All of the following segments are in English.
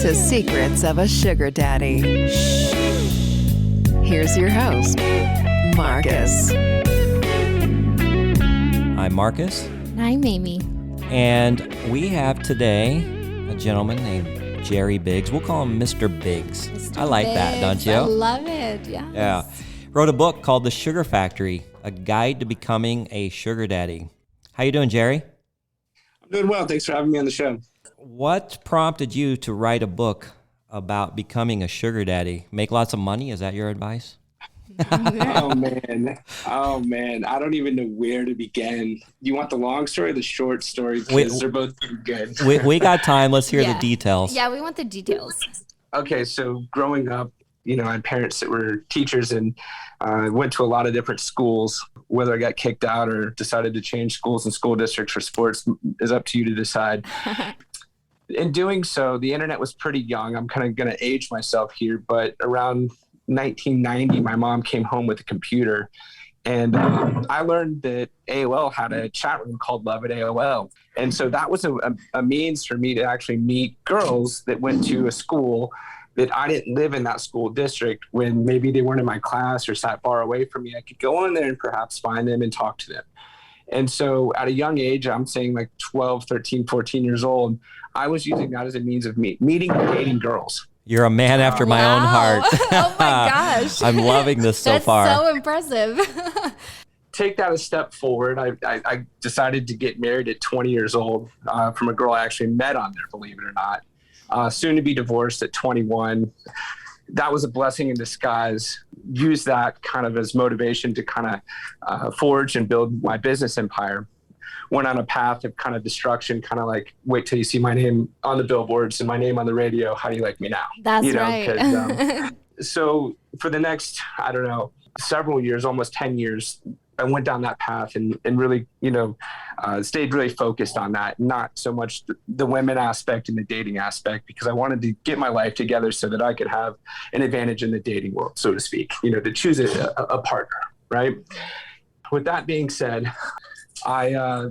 to Secrets of a Sugar Daddy. Here's your host, Marcus. I'm Marcus. And I'm Amy. And we have today a gentleman named Jerry Biggs. We'll call him Mr. Biggs. Mr. I like that, don't you? I love it, yes. Yeah. Wrote a book called The Sugar Factory, A Guide to Becoming a Sugar Daddy. How you doing, Jerry? I'm doing well. Thanks for having me on the show. What prompted you to write a book about becoming a sugar daddy? Make lots of money? Is that your advice? Oh, man. I don't even know where to begin. You want the long story or the short story? Because they're both pretty good. we got time. Let's hear the details. Yeah, we want the details. Okay, so growing up, I had parents that were teachers and went to a lot of different schools. Whether I got kicked out or decided to change schools and school districts for sports is up to you to decide. In doing so, the internet was pretty young. I'm kind of going to age myself here, but around 1990, my mom came home with a computer, and I learned that AOL had a chat room called Love at AOL. And so that was a means for me to actually meet girls that went to a school that I didn't live in that school district. When maybe they weren't in my class or sat far away from me, I could go in there and perhaps find them and talk to them. And so at a young age, I'm saying like 12, 13, 14 years old, I was using that as a means of meeting and dating girls. You're a man after my own heart. Oh my gosh. I'm loving this so far. That's so impressive. Take that a step forward. I decided to get married at 20 years old from a girl I actually met on there, believe it or not. Soon to be divorced at 21. That was a blessing in disguise. Used that kind of as motivation to kind of forge and build my business empire. Went on a path of kind of destruction, kind of like, wait till you see my name on the billboards and my name on the radio. How do you like me now? That's right. So for the next, several years, almost 10 years, I went down that path and really, stayed really focused on that. Not so much the women aspect and the dating aspect, because I wanted to get my life together so that I could have an advantage in the dating world, so to speak, to choose a partner, right? With that being said, I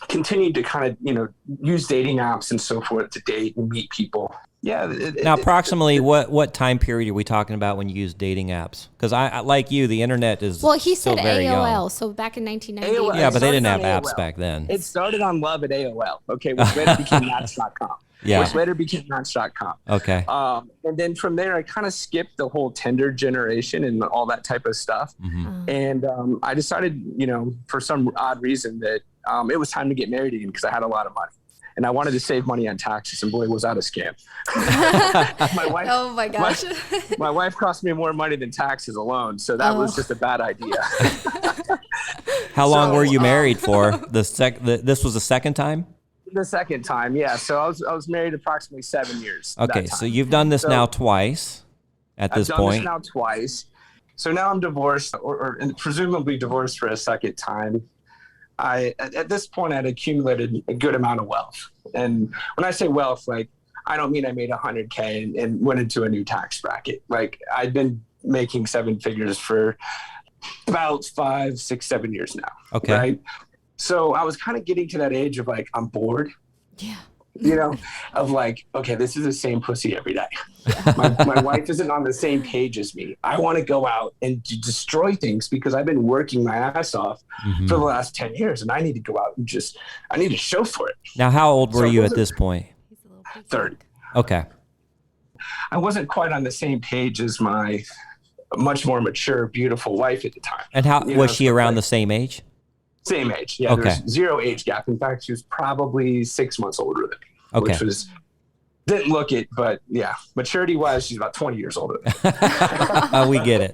continued to kind of, use dating apps and so forth to date and meet people. Yeah. Now, approximately what time period are we talking about when you use dating apps? Because I like you, the internet is he still said very AOL, young. So back in 1990. AOL, yeah, but they didn't have AOL. apps back then. It started on Love at AOL, okay, which later became Match.com. Yeah. Which later became Match.com. Okay. And then from there, I kind of skipped the whole Tinder generation and all that type of stuff. Mm-hmm. And I decided, for some odd reason that it was time to get married again because I had a lot of money. And I wanted to save money on taxes, and boy, was that a scam. My wife, oh my gosh. My wife cost me more money than taxes alone, so that was just a bad idea. How long were you married for? This was the second time? The second time, yeah. So I was married approximately 7 years. Okay, so you've done this now twice at this point. I've done this now twice. So now I'm divorced, or presumably divorced for a second time. At this point, I'd accumulated a good amount of wealth. And when I say wealth, like, I don't mean I made $100K and went into a new tax bracket. Like, I'd been making seven figures for about 5, 6, 7 years now. Okay. Right. So I was kind of getting to that age of like, I'm bored. Yeah. Of like, okay, this is the same pussy every day. Yeah. My wife isn't on the same page as me. I want to go out and destroy things because I've been working my ass off for the last 10 years, and I need to go out and I need to show for it. Now, how old were you at this point? 30. Okay. I wasn't quite on the same page as my much more mature, beautiful wife at the time. And how was she around the same age? Same age. Yeah, okay. There's zero age gap. In fact, she was probably 6 months older than me, okay. which didn't look it, but yeah, maturity-wise, she's about 20 years older than me. We get it.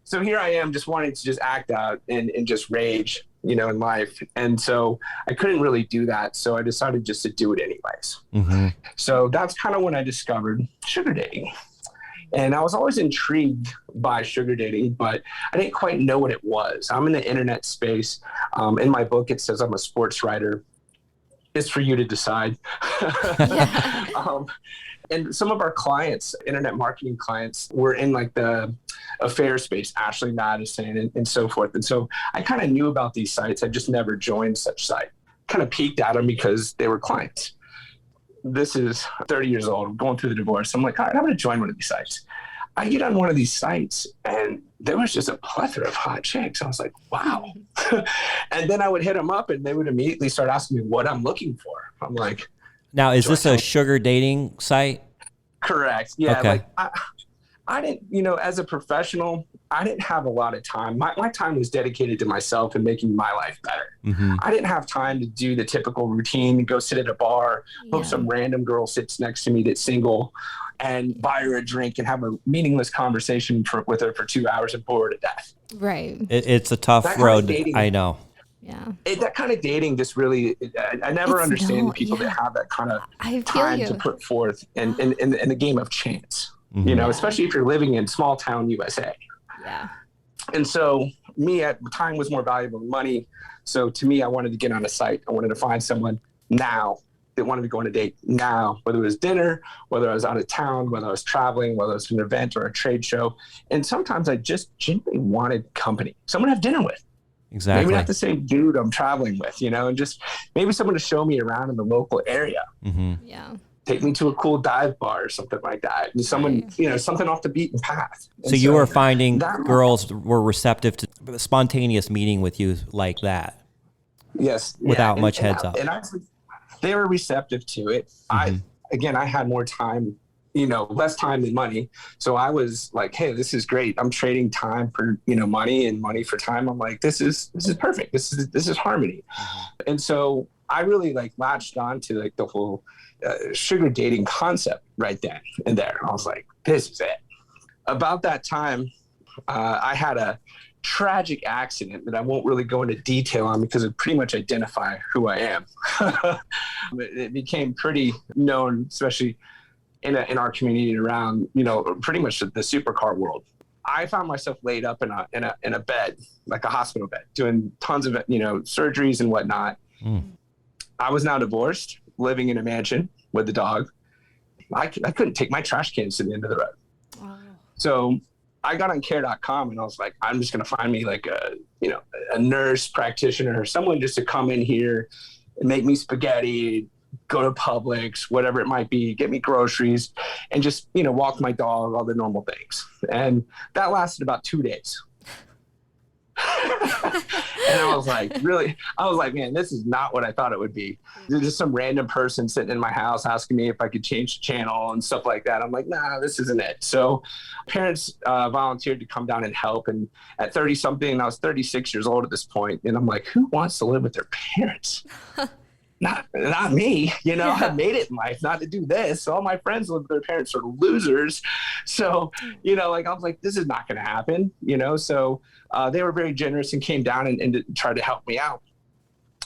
So here I am just wanting to just act out and just rage, in life. And so I couldn't really do that. So I decided just to do it anyways. Mm-hmm. So that's kind of when I discovered sugar dating. And I was always intrigued by sugar dating, but I didn't quite know what it was. I'm in the internet space. In my book, it says I'm a sports writer. It's for you to decide. And some of our clients, internet marketing clients, were in like the affair space, Ashley Madison and so forth. And so I kind of knew about these sites. I just never joined such site. Kind of peeked at them because they were clients. this is 30 years old, I'm going through the divorce. I'm like, all right, I'm going to join one of these sites. I get on one of these sites and there was just a plethora of hot chicks. I was like, wow. And then I would hit them up and they would immediately start asking me what I'm looking for. I'm like, now, is this a sugar dating site? correct. Yeah. Okay. Like I didn't, as a professional, I didn't have a lot of time. My time was dedicated to myself and making my life better. Mm-hmm. I didn't have time to do the typical routine, go sit at a bar, hope some random girl sits next to me that's single and buy her a drink and have a meaningless conversation with her for 2 hours and bore her to death. Right. It's a tough road. I know. Yeah. That kind of dating just really, I never understand people that have that kind of time to put forth in the game of chance. Mm-hmm. Especially if you're living in small town USA. Yeah. And so time was more valuable than money. So to me, I wanted to get on a site. I wanted to find someone now that wanted to go on a date now, whether it was dinner, whether I was out of town, whether I was traveling, whether it was an event or a trade show. And sometimes I just genuinely wanted company, someone to have dinner with. Exactly. Maybe not the same dude I'm traveling with, and just maybe someone to show me around in the local area. Mm-hmm. Yeah. Take me to a cool dive bar or something like that. And someone, something off the beaten path. So you were finding girls were receptive to spontaneous meeting with you like that? Yes. Without much heads up. And they were receptive to it. Mm-hmm. I had more time, less time than money. So I was like, hey, this is great. I'm trading time for, money and money for time. I'm like, this is perfect. This is harmony. Mm-hmm. And so I really latched on to the whole sugar dating concept right then and there. I was like, this is it. About that time, I had a tragic accident that I won't really go into detail on because it pretty much identify who I am. It became pretty known, especially in our community around, pretty much the supercar world. I found myself laid up in a bed, like a hospital bed, doing tons of surgeries and whatnot. Mm. I was now divorced, living in a mansion with the dog. I couldn't take my trash cans to the end of the road. Oh. So I got on care.com and I was like, I'm just going to find me a nurse practitioner or someone just to come in here and make me spaghetti, go to Publix, whatever it might be, get me groceries and just, walk my dog, all the normal things. And that lasted about 2 days. And I was like, man, this is not what I thought it would be. There's just some random person sitting in my house asking me if I could change the channel and stuff like that. I'm like, nah, this isn't it. So parents volunteered to come down and help. And at 30 something, I was 36 years old at this point. And I'm like, who wants to live with their parents? Not me, I made it in life not to do this. So all my friends live with their parents are losers. So, I was like, this is not going to happen, So they were very generous and came down and tried to help me out.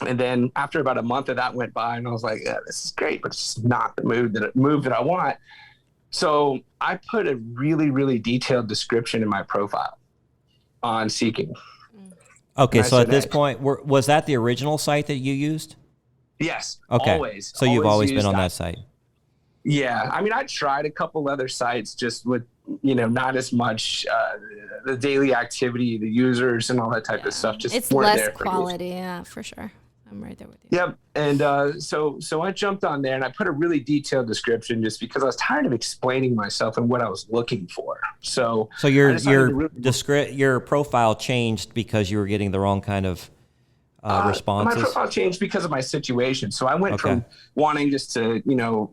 And then after about a month of that went by and I was like, yeah, this is great, but it's not the move that I want. So I put a really, really detailed description in my profile on Seeking. Okay. So at this point, was that the original site that you used? Yes. Okay. Always. So you've always been on that site. Yeah. I mean, I tried a couple other sites just with, not as much the daily activity, the users and all that type of stuff. Just it's weren't less there quality. Yeah, for sure. I'm right there with you. Yep. And so I jumped on there and I put a really detailed description just because I was tired of explaining myself and what I was looking for. So your profile changed because you were getting the wrong kind of responses? My profile changed because of my situation. So I went from wanting just to,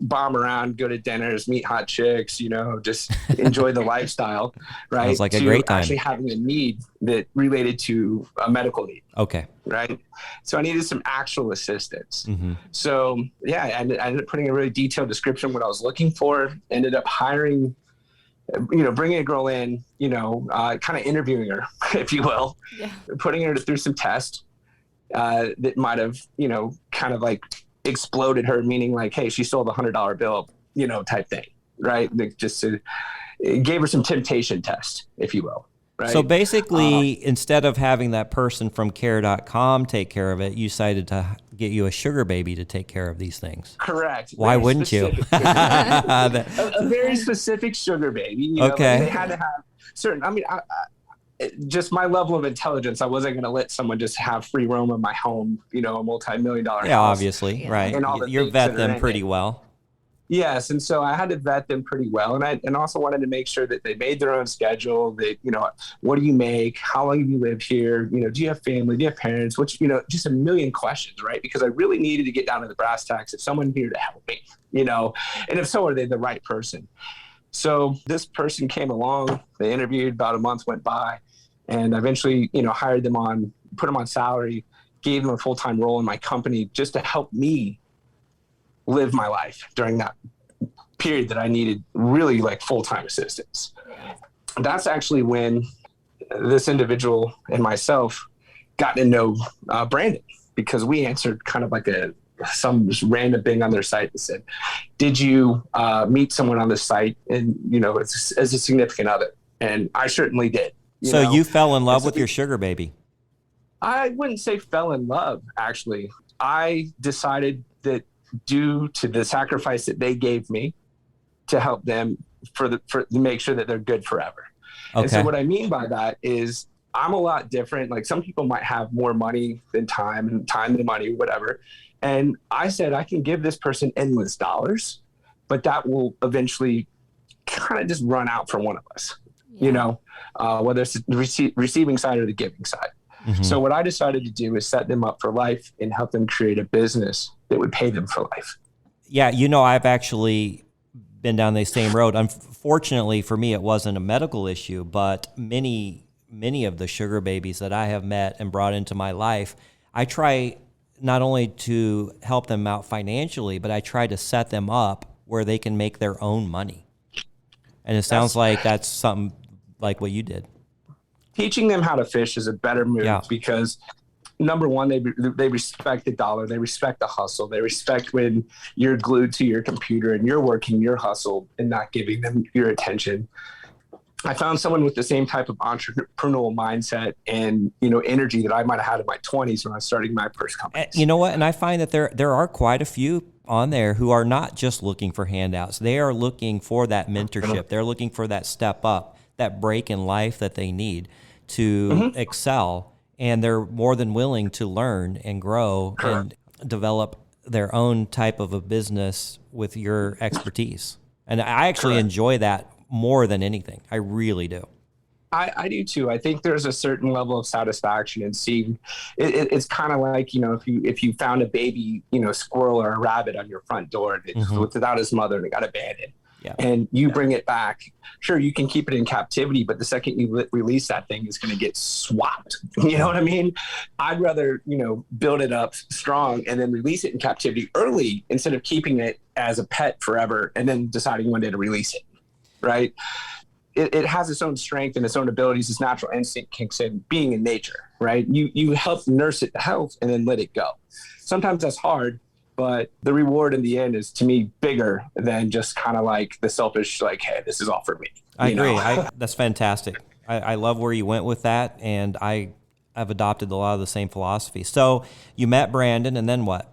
bomb around, go to dinners, meet hot chicks, just enjoy the lifestyle, right? Sounds like a great time. Actually having a need that related to a medical need. Okay. Right. So I needed some actual assistance. Mm-hmm. So I ended up putting a really detailed description of what I was looking for, ended up hiring, bringing a girl in, kind of interviewing her, if you will, putting her through some tests. That might have, kind of exploded her, meaning hey, she sold $100 bill, type thing, right? It gave her some temptation test, if you will. Right? So basically, instead of having that person from care.com take care of it, you decided to get you a sugar baby to take care of these things. Correct. Why wouldn't you? A very specific suger baby. Okay. They had to have certain, just my level of intelligence, I wasn't going to let someone just have free roam in my home, a multi-million-dollar house. Yeah, obviously, right. And all you vet them pretty well. Yes, and so I had to vet them pretty well, and I also wanted to make sure that they made their own schedule. That what do you make? How long have you lived here? Do you have family? Do you have parents? Which just a million questions, right? Because I really needed to get down to the brass tacks. If someone here to help me, and if so, are they the right person? So this person came along. They interviewed. About a month went by, and I eventually hired them on, put them on salary, gave them a full-time role in my company just to help me live my life during that period that I needed really like full-time assistance. That's actually when this individual and myself got to know Brandon, because we answered kind of like some just random thing on their site that said, did you meet someone on this site and as a significant other? And I certainly did. You fell in love with your sugar baby? I wouldn't say fell in love, actually. I decided that due to the sacrifice that they gave me to help them to make sure that they're good forever. Okay. And so what I mean by that is I'm a lot different. Like some people might have more money than time and time than money, whatever. And I said, I can give this person endless dollars, but that will eventually kind of just run out for one of us, whether it's the receiving side or the giving side. Mm-hmm. So what I decided to do is set them up for life and help them create a business that would pay them for life. Yeah, I've actually been down the same road. Unfortunately for me, it wasn't a medical issue, but many of the sugar babies that I have met and brought into my life, I try not only to help them out financially, but I try to set them up where they can make their own money. And it sounds like that's something like what you did. Teaching them how to fish is a better move because number one, they respect the dollar. They respect the hustle. They respect when you're glued to your computer and you're working your hustle and not giving them your attention. I found someone with the same type of entrepreneurial mindset and, energy that I might have had in my 20s when I was starting my first company. You know what? And I find that there are quite a few on there who are not just looking for handouts. They are looking for that mentorship. They're looking for that step up, that break in life that they need to excel. And they're more than willing to learn and grow and develop their own type of a business with your expertise. And I actually enjoy that more than anything. I really do. I do too. I think there's a certain level of satisfaction in seeing it's kind of like, if you found a baby, squirrel or a rabbit on your front door without his mother and it got abandoned. Yeah. And you bring it back. Sure, you can keep it in captivity, but the second you release that thing, it's going to get swapped. You know what I mean? I'd rather, build it up strong and then release it in captivity early instead of keeping it as a pet forever and then deciding one day to release it, right? It has its own strength and its own abilities. Its natural instinct kicks in, being in nature, right? You help nurse it to health and then let it go. Sometimes that's hard, but the reward in the end is, to me, bigger than just kind of like the selfish, like, hey, this is all for me. I agree. That's fantastic. I love where you went with that, and I've adopted a lot of the same philosophy. So you met Brandon, and then what?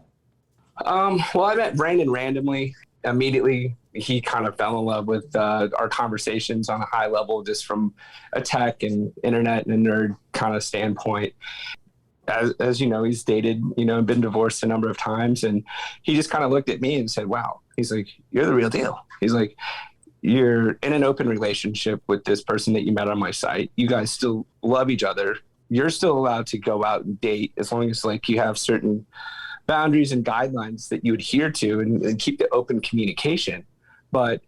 Well, I met Brandon randomly. Immediately, he kind of fell in love with our conversations on a high level, just from a tech and internet and a nerd kind of standpoint. As you know, he's dated, and been divorced a number of times. And he just kind of looked at me and said, wow, he's like, you're the real deal. He's like, you're in an open relationship with this person that you met on my site. You guys still love each other. You're still allowed to go out and date as long as you have certain boundaries and guidelines that you adhere to and keep the open communication. But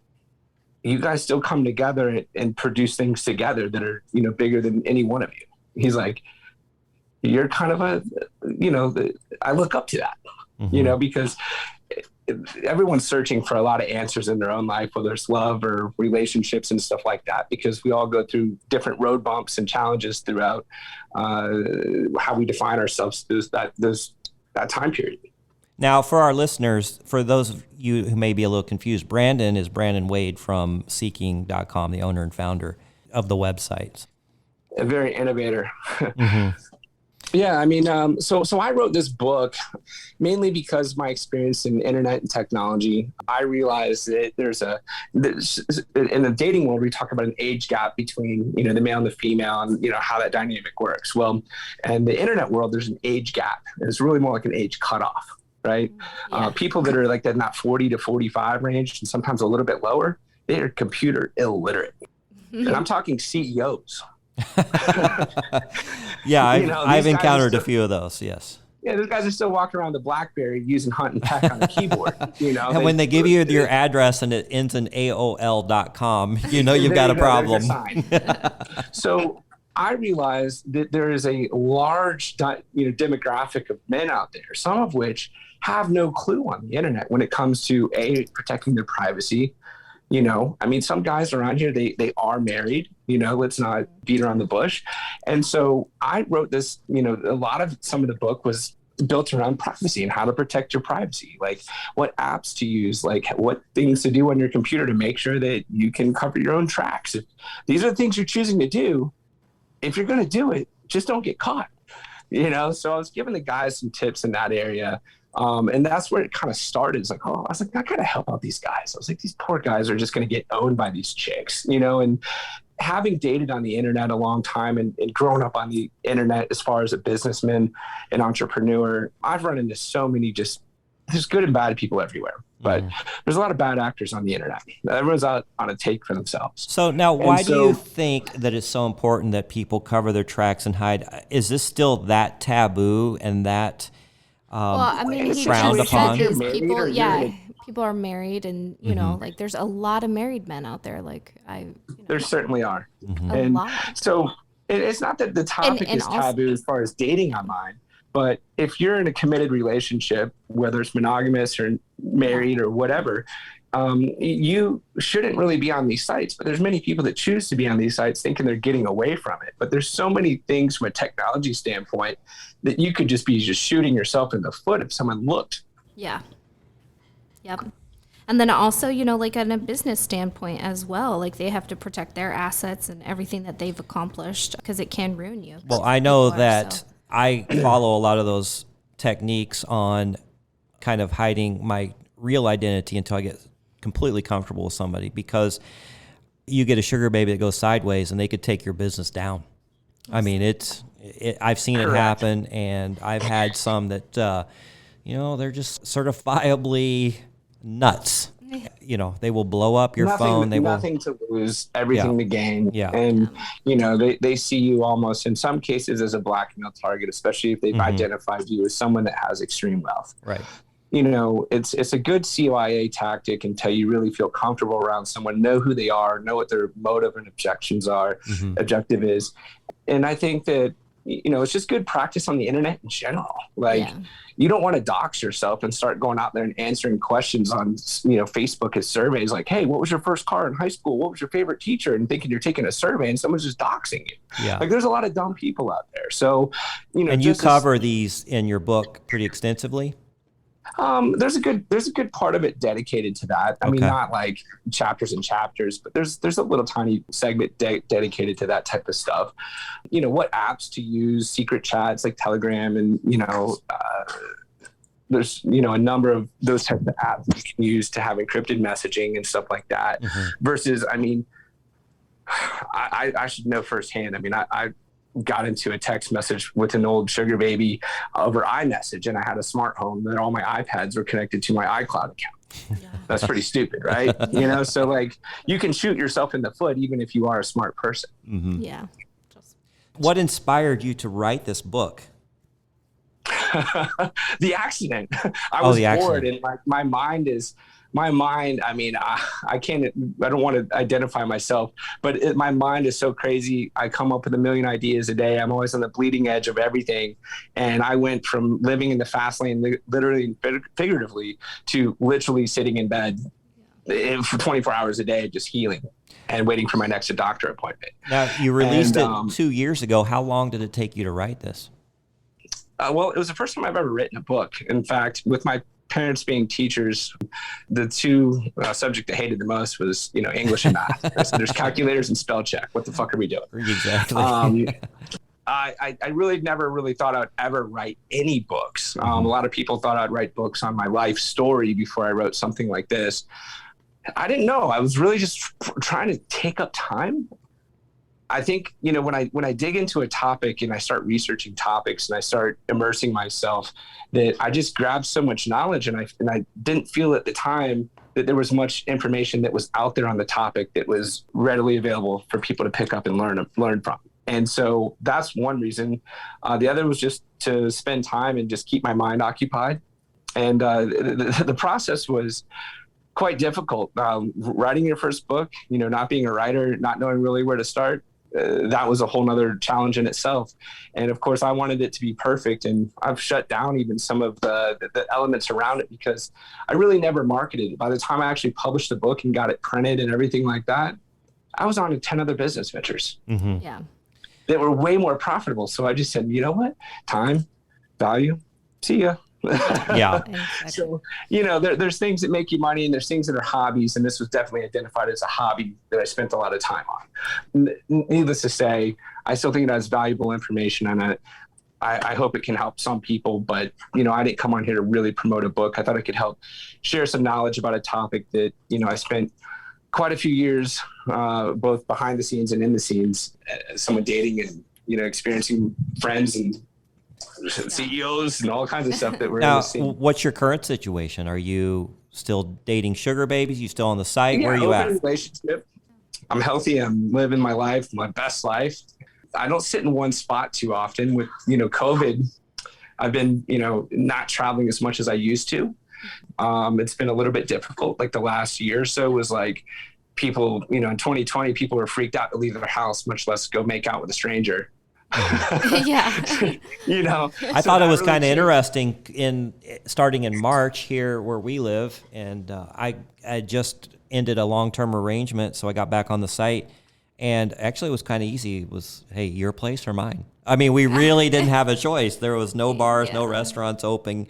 you guys still come together and produce things together that are, bigger than any one of you. He's like, you're kind of I look up to that, because everyone's searching for a lot of answers in their own life, whether it's love or relationships and stuff like that, because we all go through different road bumps and challenges throughout how we define ourselves that time period. Now, for our listeners, for those of you who may be a little confused, Brandon is Brandon Wade from Seeking.com, the owner and founder of the website. A very innovator. Yeah, I mean, so I wrote this book mainly because my experience in internet and technology. I realized that in the dating world, we talk about an age gap between, the male and the female and, how that dynamic works. Well, in the internet world, there's an age gap. It's really more like an age cutoff. right? Yeah. People that are like in that 40 to 45 range and sometimes a little bit lower, they are computer illiterate. And I'm talking CEOs. Yeah, I've these guys are encountered a still, few of those. Yes. yeah, those guys are still walking around the BlackBerry using Hunt and Peck on a keyboard. And when they give you your address and it ends in AOL.com, you've got a problem. There's a sign. So I realized that there is a large, demographic of men out there, some of which have no clue on the internet when it comes to protecting their privacy. Some guys around here, they are married, let's not beat around the bush. And so I wrote this, a lot of some of the book was built around privacy and how to protect your privacy, like what apps to use, like what things to do on your computer to make sure that you can cover your own tracks. If these are the things you're choosing to do, if you're going to do it, just don't get caught, So I was giving the guys some tips in that area. And that's where it kind of started. It's like, I got to help out these guys. I was like, these poor guys are just going to get owned by these chicks, and having dated on the internet a long time and grown up on the internet as far as a businessman and entrepreneur, I've run into so many there's good and bad people everywhere, but there's a lot of bad actors on the internet. Everyone's out on a take for themselves. So now why do you think that it's so important that people cover their tracks and hide? Is this still that taboo and that he frowned just upon? said these people, people are married, and like there's a lot of married men out there. Like there certainly are, a lot. So it's not that the topic is taboo as far as dating online, but if you're in a committed relationship, whether it's monogamous or married or whatever, you shouldn't really be on these sites. But there's many people that choose to be on these sites thinking they're getting away from it. But there's so many things from a technology standpoint that you could just be shooting yourself in the foot if someone looked. Yeah. Yep. And then also, like on a business standpoint as well, like they have to protect their assets and everything that they've accomplished because it can ruin you. Well, I know that I follow a lot of those techniques on kind of hiding my real identity until I get completely comfortable with somebody, because you get a sugar baby that goes sideways and they could take your business down. I mean, I've seen it happen, and I've had some that, they're just certifiably nuts. They will blow up your phone. Nothing to lose, everything to gain. Yeah. And, they see you almost in some cases as a blackmail target, especially if they've identified you as someone that has extreme wealth. Right. It's a good CYA tactic until you really feel comfortable around someone, know who they are, know what their motive and objective is. And I think that, it's just good practice on the internet in general. You don't want to dox yourself and start going out there and answering questions on, Facebook as surveys like, hey, what was your first car in high school? What was your favorite teacher? And thinking you're taking a survey and someone's just doxing you. Yeah. Like there's a lot of dumb people out there. So, and you cover these in your book pretty extensively. There's a good part of it dedicated to that. I mean, not like chapters and chapters, but there's a little tiny segment dedicated to that type of stuff. What apps to use, secret chats like Telegram, and there's a number of those types of apps you can use to have encrypted messaging and stuff like that. Versus, I should know firsthand. I got into a text message with an old sugar baby over iMessage, and I had a smart home that all my iPads were connected to my iCloud account. That's pretty stupid, right? So like you can shoot yourself in the foot even if you are a smart person. Yeah. What inspired you to write this book? The accident. I was bored, and my mind, I don't want to identify myself, but my mind is so crazy. I come up with a million ideas a day. I'm always on the bleeding edge of everything. And I went from living in the fast lane, literally and figuratively, to literally sitting in bed for 24 hours a day, just healing and waiting for my next doctor appointment. Now, you released it 2 years ago. How long did it take you to write this? Well, it was the first time I've ever written a book. In fact, with my parents being teachers, the two subject they hated the most was, English and math. So there's calculators and spell check. What the fuck are we doing? Exactly. I really never really thought I'd ever write any books. A lot of people thought I'd write books on my life story before I wrote something like this. I didn't know. I was really just trying to take up time. I think, you know, when I dig into a topic and I start researching topics and I start immersing myself, that I just grab so much knowledge, and I didn't feel at the time that there was much information that was out there on the topic that was readily available for people to pick up and learn from. And so that's one reason. The other was just to spend time and just keep my mind occupied. And the process was quite difficult. Writing your first book, you know, not being a writer, not knowing really where to start, that was a whole nother challenge in itself. And of course, I wanted it to be perfect. And I've shut down even some of the elements around it because I really never marketed it. By the time I actually published the book and got it printed and everything like that, I was on to 10 other business ventures that were way more profitable. So I just said, you know what? Time, value, see ya. Yeah. So, you know, there's things that make you money and there's things that are hobbies. And this was definitely identified as a hobby that I spent a lot of time on. Needless to say, I still think it has valuable information, and I hope it can help some people. But, you know, I didn't come on here to really promote a book. I thought I could help share some knowledge about a topic that, you know, I spent quite a few years, both behind the scenes and in the scenes, someone dating and, you know, experiencing friends and CEOs and all kinds of stuff that we're now, in the scene. What's your current situation? Are you still dating sugar babies? You still on the site? Yeah, where are you at? Relationship. I'm healthy. I'm living my life, my best life. I don't sit in one spot too often. With, you know, COVID, I've been, you know, not traveling as much as I used to. It's been a little bit difficult. Like the last year or so was like people, you know, in 2020, people were freaked out to leave their house, much less go make out with a stranger. Yeah. You know, I thought it was kind of interesting starting in March here where we live, and I just ended a long-term arrangement, so I got back on the site, and actually it was kind of easy. It was, hey, your place or mine? I mean, we really didn't have a choice. There was no bars, no restaurants open,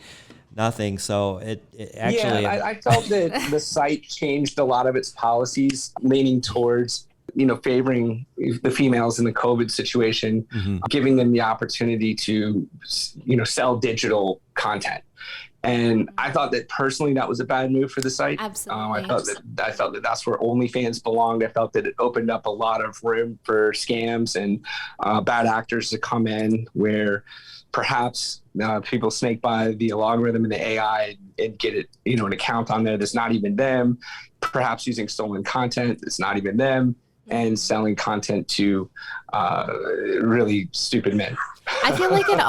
nothing. So it actually. Yeah, I felt that the site changed a lot of its policies, leaning towards, you know, favoring the females in the COVID situation, giving them the opportunity to, you know, sell digital content. And I thought that personally that was a bad move for the site. Absolutely. I felt that that's where OnlyFans belonged. I felt that it opened up a lot of room for scams and bad actors to come in, where perhaps people snake by the algorithm and the AI and get it, you know, an account on there that's not even them, perhaps using stolen content that's not even them, and selling content to really stupid men. I feel like it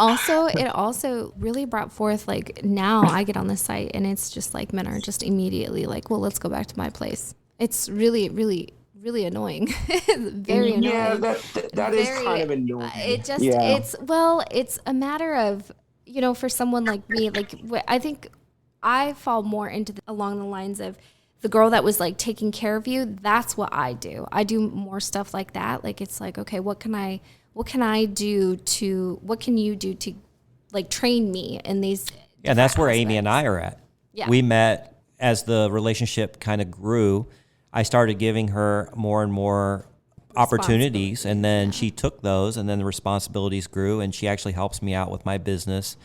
also really brought forth, like, now I get on the site and it's just like men are just immediately like, well, let's go back to my place. It's really, really, really annoying. Very annoying. Yeah, that is kind of annoying. It's a matter of, you know, for someone like me, like, I think I fall more into along the lines of the girl that was like taking care of you. That's what I do. I do more stuff like that. Like, it's like, okay, what can you do to like train me in these? Yeah, and that's where Amy and I are at. Yeah. We met as the relationship kind of grew. I started giving her more and more opportunities, and then she took those, and then the responsibilities grew, and she actually helps me out with my business,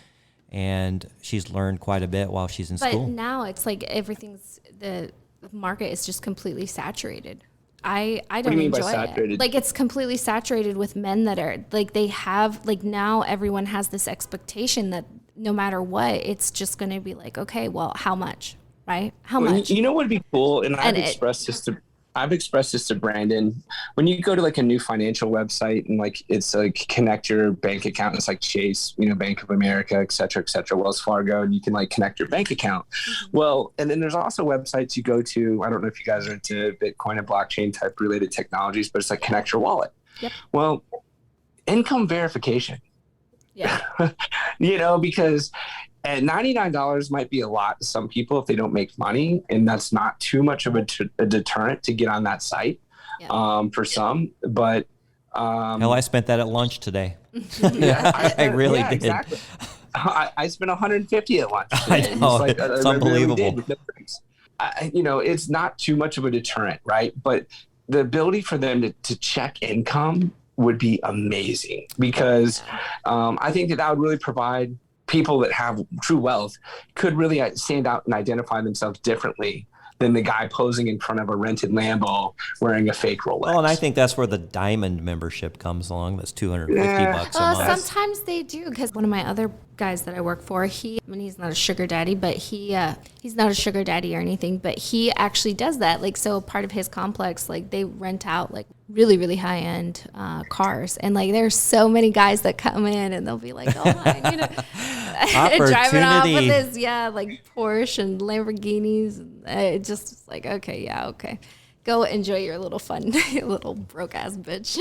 and she's learned quite a bit while she's in school. But now it's like the market is just completely saturated. I don't enjoy it. Like, it's completely saturated with men that are like, they have, like, now everyone has this expectation that no matter what, it's just going to be like, okay, well, how much, right? How much? You know what would be cool? And I've expressed this to Brandon. When you go to like a new financial website and like, it's like connect your bank account, it's like Chase, you know, Bank of America, et cetera, Wells Fargo, and you can like connect your bank account. Well, and then there's also websites you go to. I don't know if you guys are into Bitcoin and blockchain type related technologies, but it's like connect your wallet. Yep. Well, income verification. Yeah. You know, because at $99 might be a lot to some people if they don't make money, and that's not too much of a deterrent to get on that site for some. But hell, I spent that at lunch today. I really did. Exactly. I spent $150 at lunch. I know, it's unbelievable. You know, it's not too much of a deterrent, right? But the ability for them to check income would be amazing, because I think that would really provide people that have true wealth could really stand out and identify themselves differently than the guy posing in front of a rented Lambo wearing a fake Rolex. Well, and I think that's where the diamond membership comes along. That's $250 a month. Sometimes they do, because one of my other guys that I work for, he's not a sugar daddy, but he's not a sugar daddy or anything, but he actually does that. Like, so part of his complex, like they rent out like really, really high end cars. And like, there's so many guys that come in and they'll be like, oh, I need to driving off with this, like Porsche and Lamborghinis. And it just is like, okay. Go enjoy your little fun, you little broke ass bitch.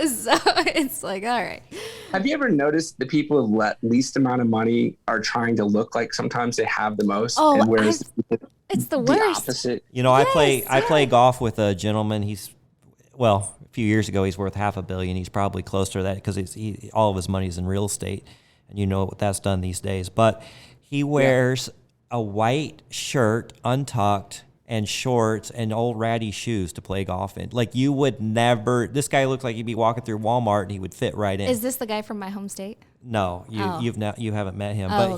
So it's like, all right. Have you ever noticed the people with least amount of money are trying to look like sometimes they have the most? Oh, and whereas it's the the worst. opposite. You know, I play golf with a gentleman. A few years ago, he's worth $500 million. He's probably closer to that because all of his money is in real estate, and you know what that's done these days. But he wears a white shirt, untucked, and shorts and old ratty shoes to play golf in. Like, you would never. This guy looks like he'd be walking through Walmart and he would fit right in. Is this the guy from my home state? No, you haven't met him, Oh, but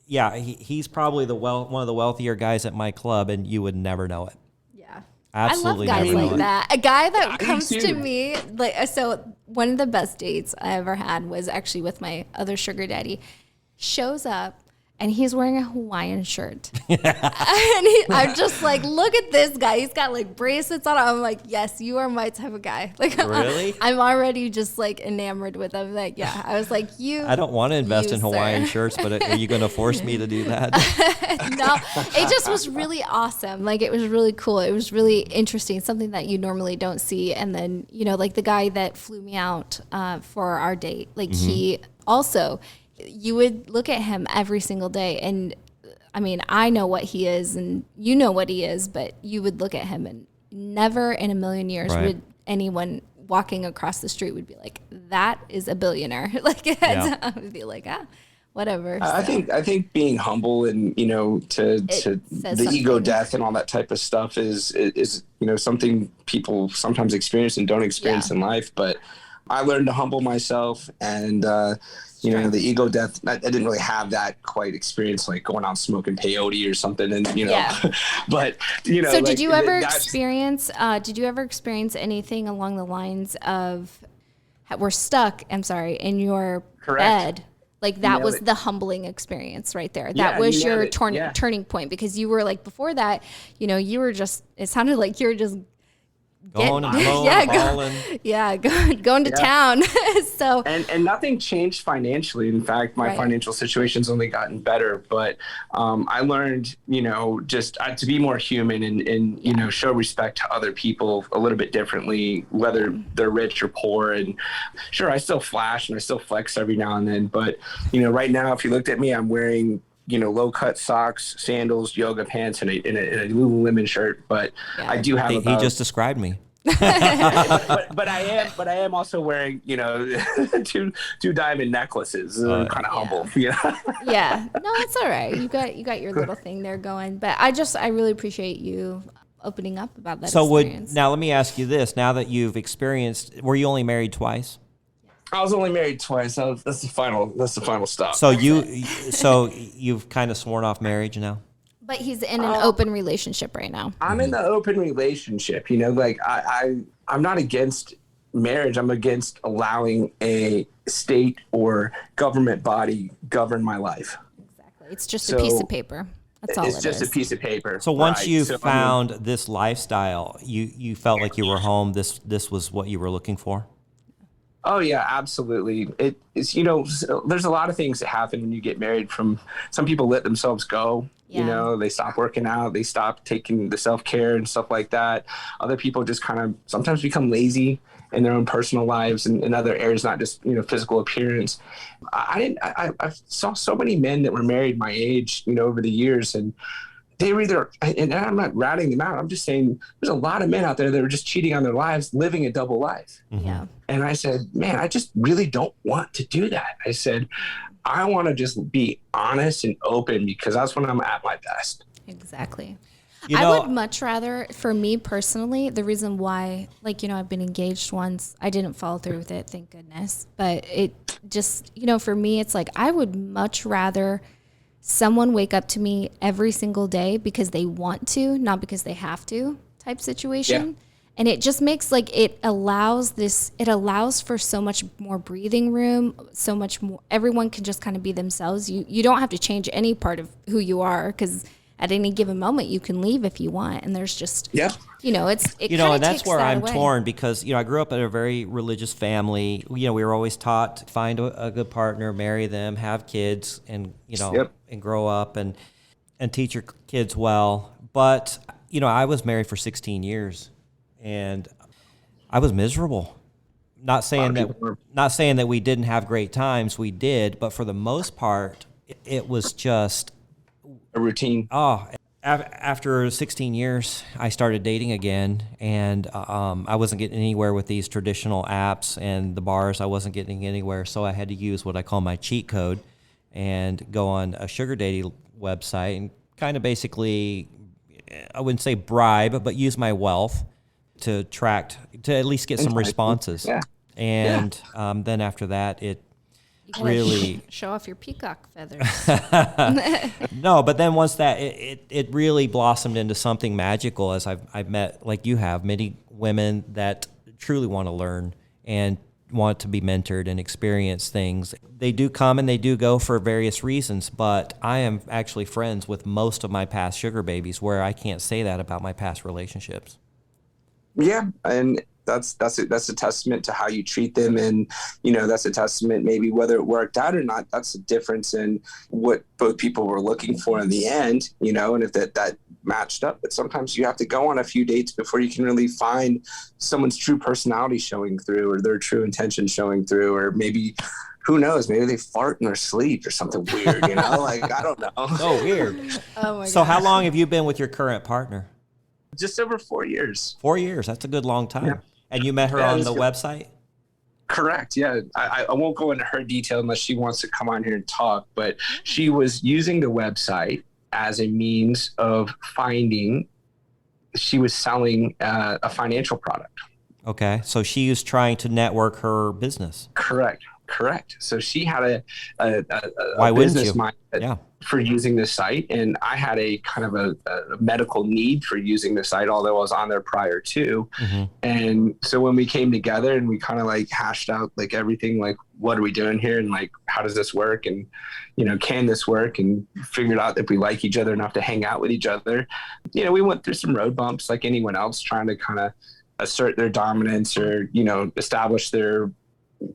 he's probably one of the wealthier guys at my club, and you would never know it. Yeah. Absolutely I love guys never know like it. that. A guy that me comes too. to me, like, so one of the best dates I ever had was actually with my other sugar daddy. Shows up and he's wearing a Hawaiian shirt. And I'm just like, look at this guy. He's got like bracelets on. I'm like, yes, you are my type of guy. Like, Really? I'm already just like enamored with him. Like, yeah, I was like, I don't want to invest in Hawaiian sir. shirts, but are you going to force me to do that? No, it just was really awesome. Like, it was really cool. It was really interesting, something that you normally don't see. And then, you know, like the guy that flew me out for our date, like he also, you would look at him every single day. And I mean, I know what he is and you know what he is, but you would look at him and never in a million years Right. would anyone walking across the street would be like, that is a billionaire. Like, I would be like, whatever. I So, think being humble and, you know, to says the ego something. death and all that type of stuff is, you know, something people sometimes experience and don't experience in life. But I learned to humble myself, and, you know, the ego death, I didn't really have that quite experience, like going out smoking peyote or something. And, you know, but, you know. So like, did you ever that's- experience anything along the lines of we're stuck, in your Correct. bed? Like, that nailed was it. the humbling experience right there. Yeah, That was you your nailed it. Yeah. turning point, because you were like, before that, you know, you were just, it sounded like you were just Going and balling. going to town. So And nothing changed financially. In fact, my Right. financial situation's only gotten better. But I learned, you know, just to be more human and you know, show respect to other people a little bit differently, whether they're rich or poor. And sure, I still flash and I still flex every now and then. But, you know, right now, if you looked at me, I'm wearing, you know, low cut socks, sandals, yoga pants, and a Lululemon shirt. But I do have He just described me. but I am also wearing, you know, two diamond necklaces. I'm kind of humble. Yeah. yeah, no, it's all right. You got your little thing there going. But I really appreciate you opening up about that So experience. now let me ask you this: now that you've experienced, were you only married twice? I was only married twice. That's the final stop. So you've kind of sworn off marriage now. But he's in an open relationship right now. I'm in the open relationship. You know, like I'm not against marriage. I'm against allowing a state or government body govern my life. Exactly. It's just a piece So, of paper. That's all It's just is. a piece of paper. So once right? you So, I mean, found this lifestyle, you felt like you were home. This was what you were looking for. oh yeah, absolutely. It's, you know, there's a lot of things that happen when you get married. From some people let themselves go. Yeah. You know, they stop working out, they stop taking the self-care and stuff like that. Other people just kind of sometimes become lazy in their own personal lives and in other areas, not just, you know, physical appearance. I saw so many men that were married my age, you know, over the years, and they were either, and I'm not ratting them out, I'm just saying there's a lot of men out there that were just cheating on their lives, living a double life. Yeah. And I said, man, I just really don't want to do that. I said, I want to just be honest and open, because that's when I'm at my best. Exactly. You I know- would much rather, for me personally, the reason why, like, you know, I've been engaged once. I didn't follow through with it, thank goodness. But it just, you know, for me, it's like I would much rather someone wake up to me every single day because they want to, not because they have to type situation. Yeah. And it just makes like, it allows for so much more breathing room, so much more, everyone can just kind of be themselves. You don't have to change any part of who you are, because at any given moment you can leave if you want. And there's just, Yeah. it You know, and that's takes where that I'm away. torn, because, I grew up in a very religious family. We were always taught to find a good partner, marry them, have kids, and, Yep. and grow up and teach your kids well. But, I was married for 16 years and I was miserable. Not saying that we didn't have great times. We did, but for the most part, it was just A routine. after 16 years, I started dating again, and I wasn't getting anywhere with these traditional apps and the bars. I wasn't getting anywhere, so I had to use what I call my cheat code and go on a sugar dating website and kind of basically, I wouldn't say bribe, but use my wealth to at least get some responses. Yeah. And then after that, it You gotta really show off your peacock feathers. no, but then once that it really blossomed into something magical, as I've met, like you have, many women that truly want to learn and want to be mentored and experience things. They do come and they do go for various reasons, but I am actually friends with most of my past sugar babies, where I can't say that about my past relationships. Yeah, and that's a testament to how you treat them, and that's a testament maybe whether it worked out or not. That's the difference in what both people were looking for in the end, and if that matched up. But sometimes you have to go on a few dates before you can really find someone's true personality showing through, or their true intention showing through, or maybe, who knows, maybe they fart in their sleep or something weird, like, I don't know. So weird. Oh my So God. how long have you been with your current partner? Just over 4 years. 4 years. That's a good long time. Yeah. And you met her Yeah, on it's the good. website? Correct. Yeah. I won't go into her detail unless she wants to come on here and talk, but she was using the website as a means of she was selling a financial product. Okay. So she was trying to network her business. Correct. So she had a Why wouldn't business you? mindset for using the site, and I had a kind of a medical need for using the site, although I was on there prior to. Mm-hmm. And so when we came together and we kind of like hashed out like everything, like, what are we doing here, and like, how does this work, and can this work, and figured out that we like each other enough to hang out with each other. We went through some road bumps like anyone else, trying to kind of assert their dominance, or establish their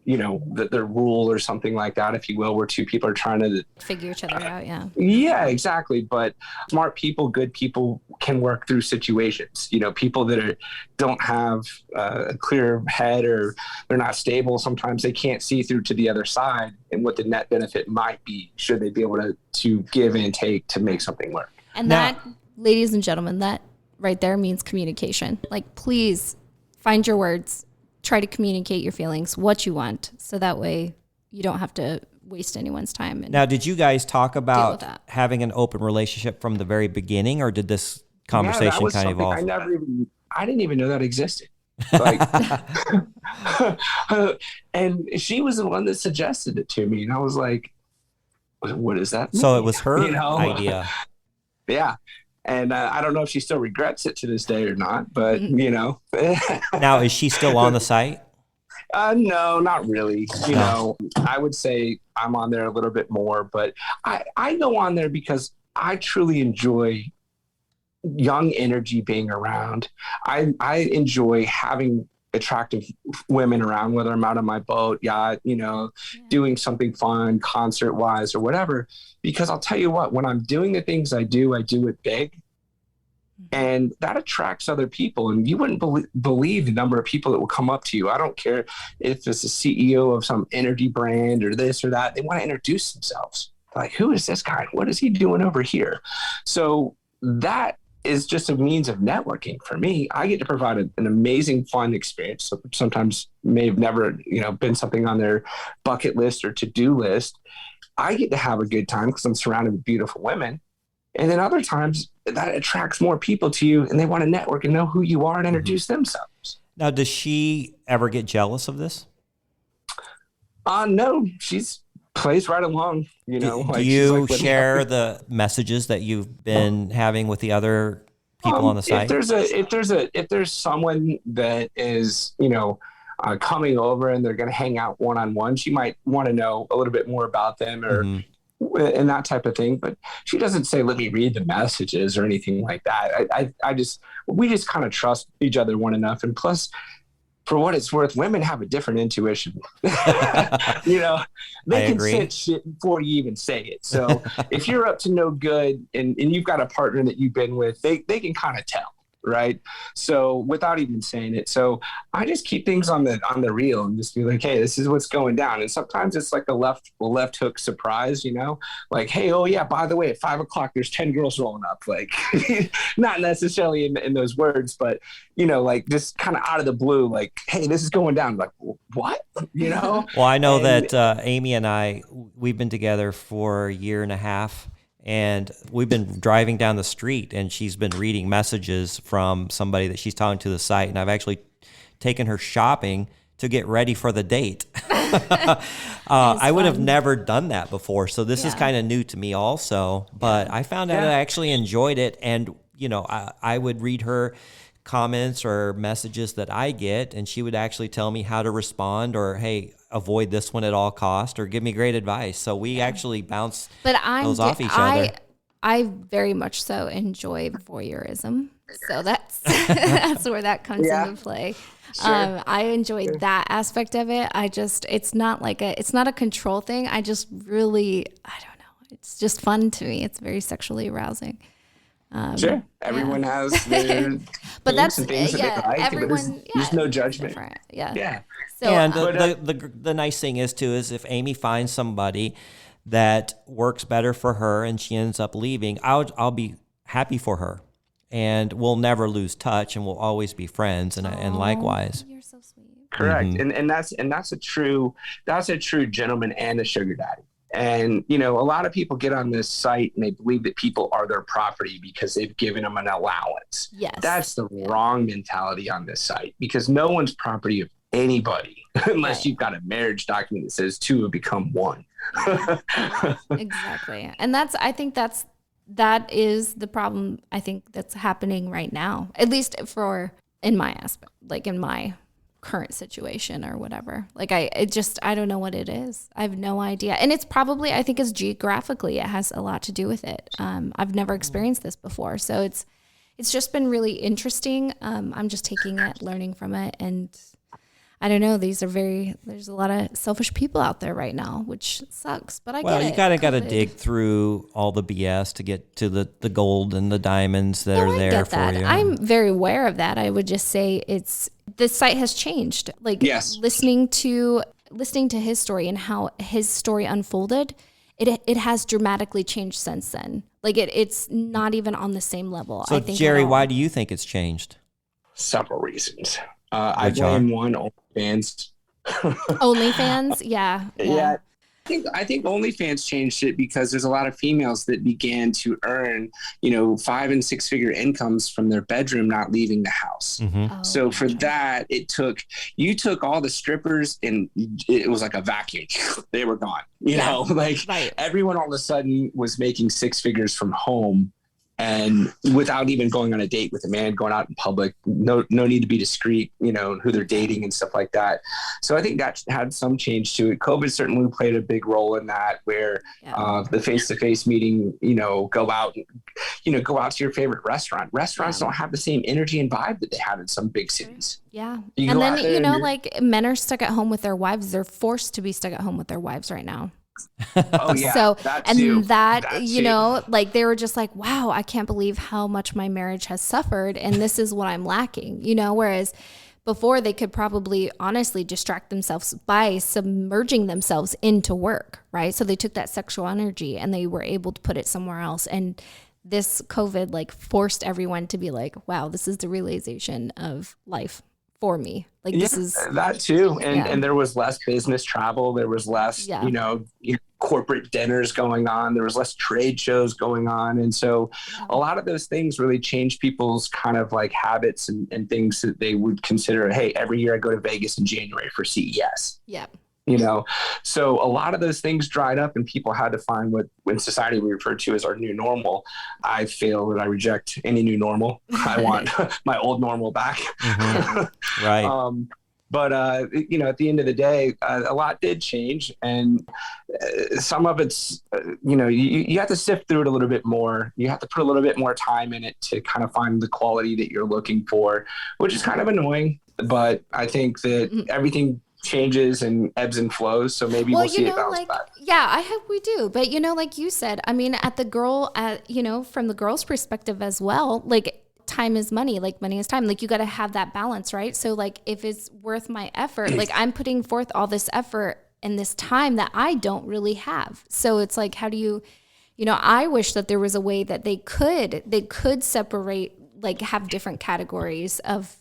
their rule or something like that, if you will, where two people are trying to Figure each other out, yeah. Yeah, exactly. But smart people, good people can work through situations. People that don't have a clear head, or they're not stable, sometimes they can't see through to the other side and what the net benefit might be, should they be able to give and take to make something work. And Now- that, ladies and gentlemen, that right there means communication. Like, please find your words, try to communicate your feelings, what you want, so that way you don't have to waste anyone's time. And Now, did you guys talk with about that. having an open relationship from the very beginning, or did this conversation that was kind of something evolve? I didn't even know that existed. Like, and she was the one that suggested it to me, and I was like, what does that mean? So it was her know? idea. Yeah. And I don't know if she still regrets it to this day or not, but Now, is she still on the site? no, not really. I would say I'm on there a little bit more, but I go on there because I truly enjoy young energy being around. I enjoy having attractive women around, whether I'm out on my boat, yacht, doing something fun, concert wise or whatever, because I'll tell you what, when I'm doing the things I do it big, and that attracts other people. And you wouldn't believe the number of people that will come up to you. I don't care if it's a CEO of some energy brand or this or that. They want to introduce themselves. Like, who is this guy? What is he doing over here? So that is just a means of networking for me. I get to provide an amazing, fun experience. So sometimes may have never, been something on their bucket list or to-do list. I get to have a good time because I'm surrounded with beautiful women. And then other times that attracts more people to you, and they want to network and know who you are and introduce themselves. Now, does she ever get jealous of this? No, she's plays right along, you know. Do She's you with me. share the messages that you've been having with the other people on the site? If there's someone that is, you know, coming over and they're going to hang out one-on-one, she might want to know a little bit more about them or and that type of thing. But she doesn't say, let me read the messages or anything like that. We just kind of trust each other one enough. And plus, for what it's worth, women have a different intuition. You know, they can sense shit before you even say it. So if you're up to no good and you've got a partner that you've been with, they can kind of tell. Right. So without even saying it. So I just keep things on the reel and just be like, hey, this is what's going down. And sometimes it's like a left hook surprise, you know, like, hey, oh yeah, by the way, at 5 o'clock, there's 10 girls rolling up. Like not necessarily in those words, but you know, like just kind of out of the blue, like, hey, this is going down. Like, what? You know? Well, I know that Amy and we've been together for a year and a half. And we've been driving down the street and she's been reading messages from somebody that she's talking to the site. And I've actually taken her shopping to get ready for the date. I would have never done that before. So this is kind of new to me also. But I found out I actually enjoyed it. And, you know, I would read her comments or messages that I get, and she would actually tell me how to respond or, hey, avoid this one at all cost, or give me great advice. So we actually bounce those off each other. I very much so enjoy voyeurism. So that's that's where that comes into play. Sure. I enjoy that aspect of it. It's not a control thing. I just really, I don't know. It's just fun to me. It's very sexually arousing. Sure. Everyone has their but that's things that they like. Everyone, there's no judgment. Different. Yeah. Yeah. So, and the nice thing is too is if Amy finds somebody that works better for her and she ends up leaving, I'll be happy for her, and we'll never lose touch, and we'll always be friends, and likewise. You're so sweet. Correct. And that's a true gentleman and a sugar daddy. And, you know, a lot of people get on this site and they believe that people are their property because they've given them an allowance. Yes. That's the wrong mentality on this site, because no one's property of anybody unless you've got a marriage document that says two have become one. Exactly. And I think that is the problem I think that's happening right now, at least in my aspect, like in my current situation or whatever. Like I don't know what it is. I have no idea. And it's probably, I think it's geographically, it has a lot to do with it. I've never experienced this before. So it's just been really interesting. I'm just taking it, learning from it. And I don't know, there's a lot of selfish people out there right now, which sucks, but I get it. Well, you got to dig through all the BS to get to the gold and the diamonds that are there for you. I'm very aware of that. I would just say the site has changed. Like listening to his story and how his story unfolded, it has dramatically changed since then. Like it's not even on the same level. So I think Jerry, why do you think it's changed? Several reasons. I blame one, OnlyFans. OnlyFans, yeah. I think OnlyFans changed it because there's a lot of females that began to earn, you know, 5 and 6 figure incomes from their bedroom, not leaving the house. Mm-hmm. So for that, you took all the strippers and it was like a vacuum. They were gone. You know, like everyone all of a sudden was making 6 figures from home. And without even going on a date with a man, going out in public, no need to be discreet, you know, who they're dating and stuff like that. So I think that had some change to it. COVID certainly played a big role in that, where the face-to-face meeting, you know, go out to your favorite restaurant. Restaurants don't have the same energy and vibe that they had in some big cities. Yeah. And then, you know, like men are stuck at home with their wives. They're forced to be stuck at home with their wives right now. Oh yeah. So that you know, like they were just like, wow, I can't believe how much my marriage has suffered, and this is what I'm lacking, you know. Whereas before, they could probably honestly distract themselves by submerging themselves into work, right? So they took that sexual energy and they were able to put it somewhere else. And this COVID like forced everyone to be like, wow, this is the realization of life for me. Like this is that too. And there was less business travel. There was less, you know, corporate dinners going on. There was less trade shows going on. And so a lot of those things really changed people's kind of like habits and things that they would consider, hey, every year I go to Vegas in January for CES. Yeah. you know? So a lot of those things dried up and people had to find what in society we refer to as our new normal. I feel that I reject any new normal. I want my old normal back. Mm-hmm. Right. But you know, at the end of the day, a lot did change, and some of it's, you know, you have to sift through it a little bit more. You have to put a little bit more time in it to kind of find the quality that you're looking for, which is kind of annoying. But I think that everything changes and ebbs and flows, so maybe we'll see it bounce back. Yeah, I hope we do. But you know, like you said, I mean, you know, from the girl's perspective as well, like, time is money, like money is time. Like, you got to have that balance, right? So like, if it's worth my effort, like I'm putting forth all this effort and this time that I don't really have. So it's like, how do you know, I wish that there was a way that they could separate, like have different categories of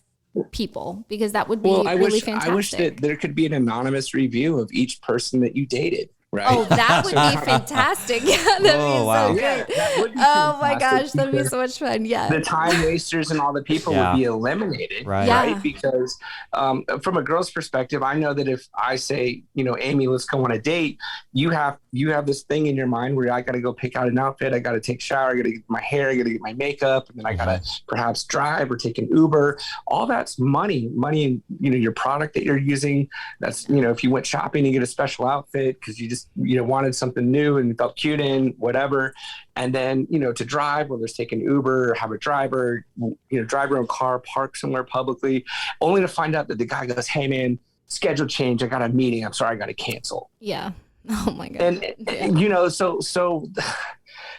people, because that would be really fantastic. I wish that there could be an anonymous review of each person that you dated. Right. Oh, that would be fantastic. Yeah, that'd be so good. Yeah, that would be oh my gosh, that'd be so much fun. Yeah. The time wasters and all the people would be eliminated, right? Because from a girl's perspective, I know that if I say, you know, Amy, let's go on a date, you have this thing in your mind where I got to go pick out an outfit, I got to take a shower, I got to get my hair, I got to get my makeup, and then I got to perhaps drive or take an Uber. All that's money, you know, your product that you're using. That's, you know, if you went shopping to get a special outfit because you just, you know, wanted something new and felt cute in whatever. And then, you know, to drive, whether it's take an Uber or have a driver, you know, drive your own car, park somewhere publicly, only to find out that the guy goes, hey man, schedule change, I got a meeting, I'm sorry, I got to cancel. Yeah. Oh my God. And you know, so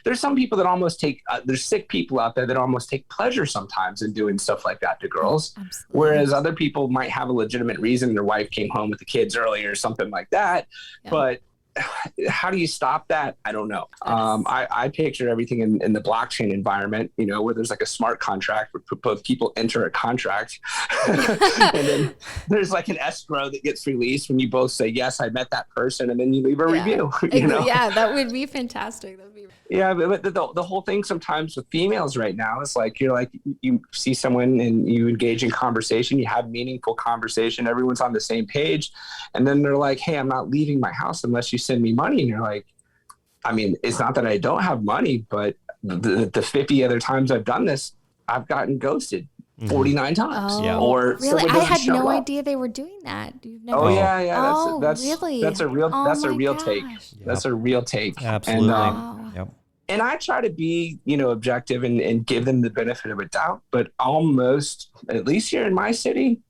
there's some people that almost take, there's sick people out there that almost take pleasure sometimes in doing stuff like that to girls. Absolutely. Whereas other people might have a legitimate reason. Their wife came home with the kids early or something like that. Yeah. But how do you stop that? I don't know. I picture everything in the blockchain environment, you know, where there's like a smart contract where both people enter a contract and then there's like an escrow that gets released when you both say, yes, I met that person, and then you leave a review. You know? Yeah, that would be fantastic. That would be. Yeah, but the whole thing sometimes with females right now is like, you're like, you see someone and you engage in conversation, you have meaningful conversation, everyone's on the same page. And then they're like, hey, I'm not leaving my house unless you send me money. And you're like, I mean, it's not that I don't have money, but the 50 other times I've done this, I've gotten ghosted 49 times. Oh, yeah. Or really? I had no idea they were doing that. Yeah. That's really? That's a real take. Yep. That's a real take. Absolutely. And, and I try to be, you know, objective and give them the benefit of a doubt, but almost, at least here in my city,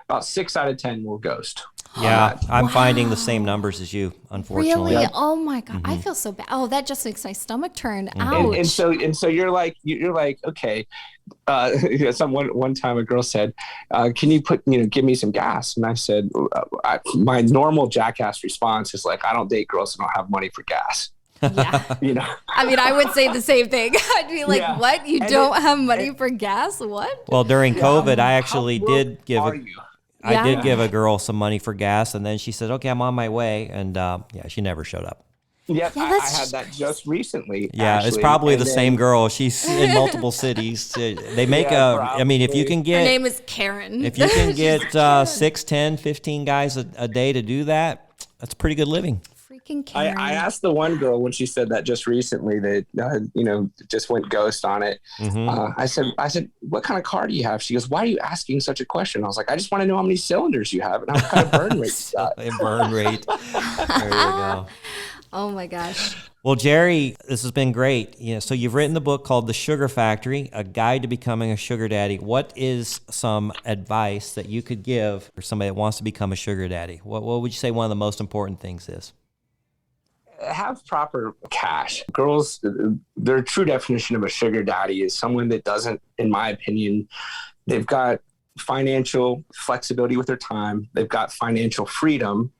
about 6 out of 10 will ghost. Yeah, I'm finding the same numbers as you, unfortunately. Really? Oh my God, I feel so bad. Oh, that just makes my stomach turn. Ouch. And so you're like, okay. One time a girl said, "Can you give me some gas?" And I said, my normal jackass response is like, "I don't date girls who don't have money for gas." Yeah. You know, I mean, I would say the same thing. I'd be like, what? You don't have money for gas? What? Well, during COVID, I actually did give a girl some money for gas, and then she said, okay, I'm on my way. And she never showed up. Yep, I had that just recently. Yeah, actually. It's probably the same girl. She's in multiple cities. They make I mean, if you can get... Her name is Karen. If you can get 6, 10, 15 guys a day to do that, that's pretty good living. Karen. I asked the one girl when she said that just recently that just went ghost on it. I said, what kind of car do you have? She goes, why are you asking such a question? I was like, I just want to know how many cylinders you have and what kind of burn rate you got. Burn rate. There you go. Oh my gosh. Well, Jerry, this has been great. So you've written the book called The Sugar Factory, A Guide to Becoming a Sugar Daddy. What is some advice that you could give for somebody that wants to become a sugar daddy? What would you say one of the most important things is? Have proper cash. Girls, their true definition of a sugar daddy is someone that doesn't, in my opinion, they've got financial flexibility with their time. They've got financial freedom.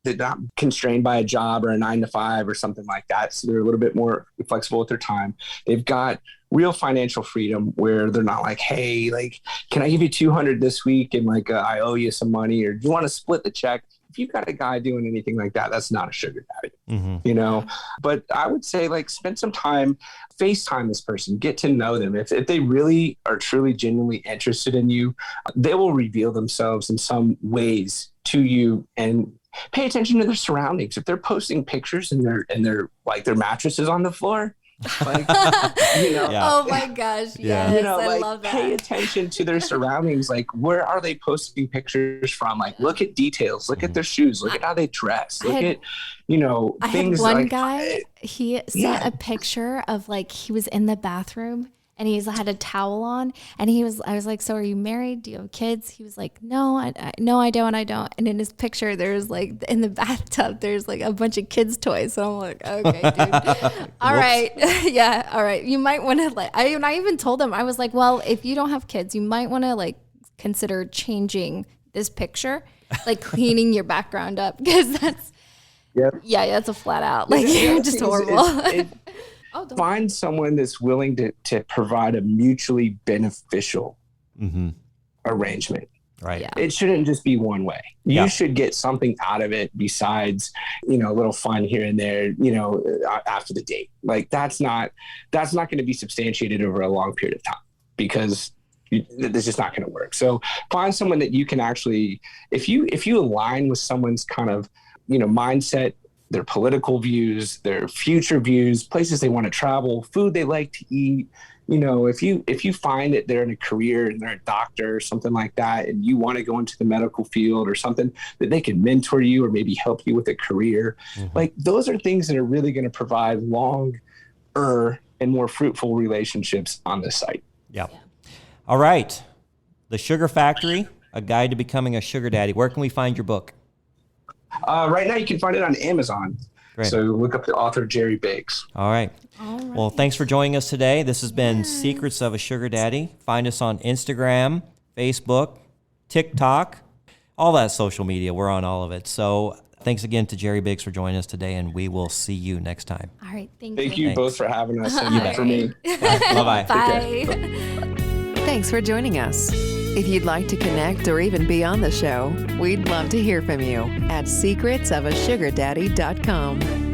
They're not constrained by a job or a 9-to-5 or something like that. So they're a little bit more flexible with their time. They've got real financial freedom where they're not like, hey, like, can I give you $200 this week? And like, I owe you some money, or do you want to split the check? If you've got a guy doing anything like that, that's not a sugar daddy, you know? But I would say, like, spend some time, FaceTime this person, get to know them. If they really are truly, genuinely interested in you, they will reveal themselves in some ways to you. And pay attention to their surroundings. If they're posting pictures and their like their mattress is on the floor, like, Yeah. Oh my gosh. Yeah. Yes, I I love that. pay attention to their surroundings. Like, where are they posting pictures from? Like, look at details, look at their shoes, look at how they dress, I look had- at, I things had one like, guy, he sent a picture of like he was in the bathroom and he's had a towel on and I was like, so are you married? Do you have kids? He was like, no, I don't. And in his picture, there's like in the bathtub, there's like a bunch of kids' toys. So I'm like, okay, dude. All right. Yeah. All right. You might want to I even told him, I was like, well, if you don't have kids, you might want to like consider changing this picture, like cleaning your background up because that's, Yep. yeah, that's a flat out. Like, you're just horrible. Find someone that's willing to provide a mutually beneficial arrangement. Right. Yeah. It shouldn't just be one way. You Yeah. should get something out of it besides, a little fun here and there, after the date. Like, that's not going to be substantiated over a long period of time because it's just not going to work. So find someone that you can actually, if you align with someone's kind of, mindset, their political views, their future views, places they want to travel, food they like to eat. If you find that they're in a career and they're a doctor or something like that, and you want to go into the medical field or something that they can mentor you or maybe help you with a career, like those are things that are really going to provide longer and more fruitful relationships on this site. Yeah. All right. The Sugar Factory, a guide to becoming a sugar daddy. Where can we find your book? Right now you can find it on Amazon. Great. So look up the author, Jerry Biggs. All right. Well, thanks for joining us today. This has been Secrets of a Sugar Daddy. Find us on Instagram, Facebook, TikTok, all that social media. We're on all of it. So thanks again to Jerry Biggs for joining us today, and we will see you next time. All right. Thank you Thanks. both for having us and for me. Bye-bye. Bye. Thanks for joining us. If you'd like to connect or even be on the show, we'd love to hear from you at secretsofasugardaddy.com.